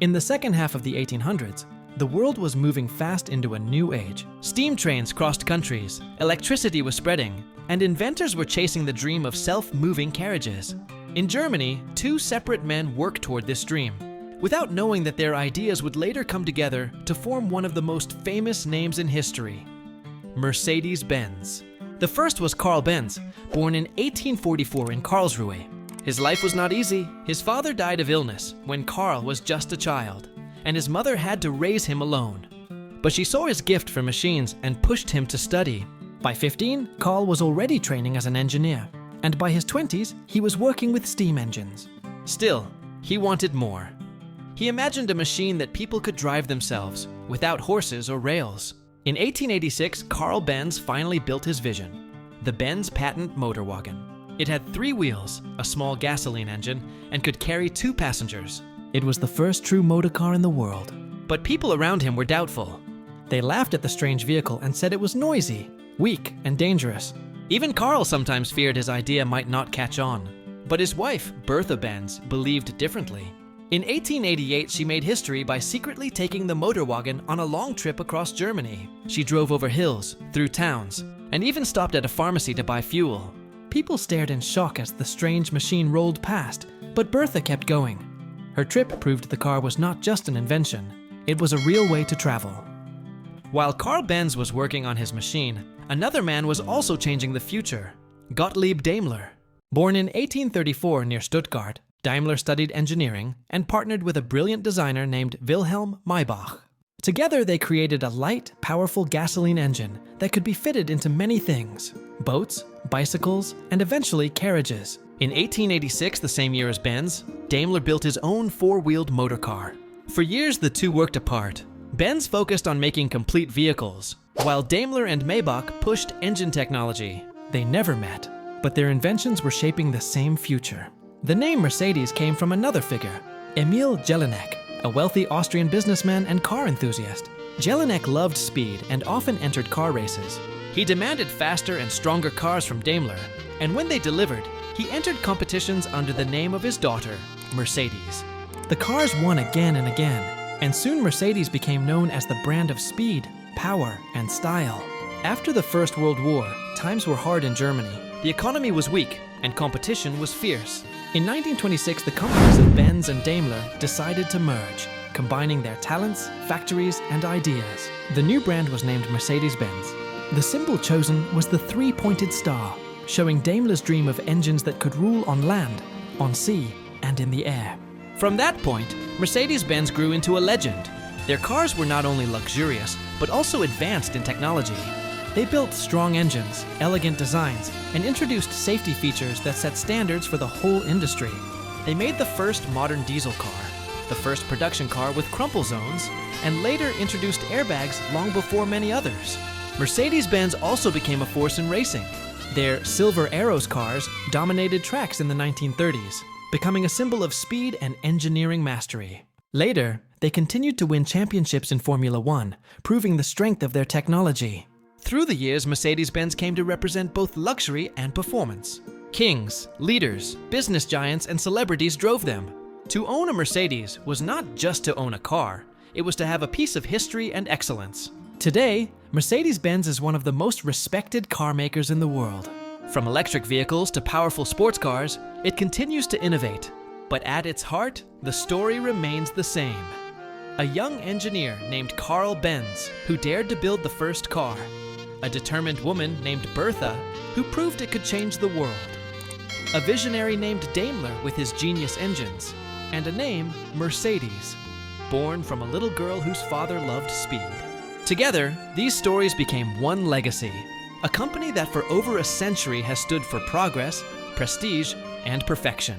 In the second half of the 1800s, the world was moving fast into a new age. Steam trains crossed countries, electricity was spreading, and inventors were chasing the dream of self-moving carriages. In Germany, two separate men worked toward this dream, without knowing that their ideas would later come together to form one of the most famous names in history, Mercedes-Benz. The first was Karl Benz, born in 1844 in Karlsruhe. His life was not easy. His father died of illness when Karl was just a child, and his mother had to raise him alone. But she saw his gift for machines and pushed him to study. By 15, Karl was already training as an engineer, and by his 20s, he was working with steam engines. Still, he wanted more. He imagined a machine that people could drive themselves, without horses or rails. In 1886, Karl Benz finally built his vision, the Benz patent motor wagon. It had 3 wheels, a small gasoline engine, and could carry 2 passengers. It was the first true motor car in the world. But people around him were doubtful. They laughed at the strange vehicle and said it was noisy, weak, and dangerous. Even Karl sometimes feared his idea might not catch on. But his wife, Bertha Benz, believed differently. In 1888, she made history by secretly taking the motor wagon on a long trip across Germany. She drove over hills, through towns, and even stopped at a pharmacy to buy fuel. People stared in shock as the strange machine rolled past, but Bertha kept going. Her trip proved the car was not just an invention, it was a real way to travel. While Karl Benz was working on his machine, another man was also changing the future, Gottlieb Daimler. Born in 1834 near Stuttgart, Daimler studied engineering and partnered with a brilliant designer named Wilhelm Maybach. Together they created a light, powerful gasoline engine that could be fitted into many things: boats, bicycles, and eventually carriages. In 1886, the same year as Benz, Daimler built his own 4-wheeled motor car. For years the two worked apart. Benz focused on making complete vehicles, while Daimler and Maybach pushed engine technology. They never met, but their inventions were shaping the same future. The name Mercedes came from another figure, Emil Jelinek, a wealthy Austrian businessman and car enthusiast. Jelinek loved speed and often entered car races. He demanded faster and stronger cars from Daimler, and when they delivered, he entered competitions under the name of his daughter, Mercedes. The cars won again and again, and soon Mercedes became known as the brand of speed, power, and style. After the First World War, times were hard in Germany. The economy was weak, and competition was fierce. In 1926, the companies of Benz and Daimler decided to merge, combining their talents, factories, and ideas. The new brand was named Mercedes-Benz. The symbol chosen was the 3-pointed star, showing Daimler's dream of engines that could rule on land, on sea, and in the air. From that point, Mercedes-Benz grew into a legend. Their cars were not only luxurious, but also advanced in technology. They built strong engines, elegant designs, and introduced safety features that set standards for the whole industry. They made the first modern diesel car, the first production car with crumple zones, and later introduced airbags long before many others. Mercedes-Benz also became a force in racing. Their Silver Arrows cars dominated tracks in the 1930s, becoming a symbol of speed and engineering mastery. Later, they continued to win championships in Formula One, proving the strength of their technology. Through the years, Mercedes-Benz came to represent both luxury and performance. Kings, leaders, business giants, and celebrities drove them. To own a Mercedes was not just to own a car, it was to have a piece of history and excellence. Today, Mercedes-Benz is one of the most respected car makers in the world. From electric vehicles to powerful sports cars, it continues to innovate. But at its heart, the story remains the same. A young engineer named Karl Benz who dared to build the first car. A determined woman named Bertha who proved it could change the world. A visionary named Daimler with his genius engines. And a name, Mercedes, born from a little girl whose father loved speed. Together, these stories became one legacy, a company that for over a century has stood for progress, prestige, and perfection.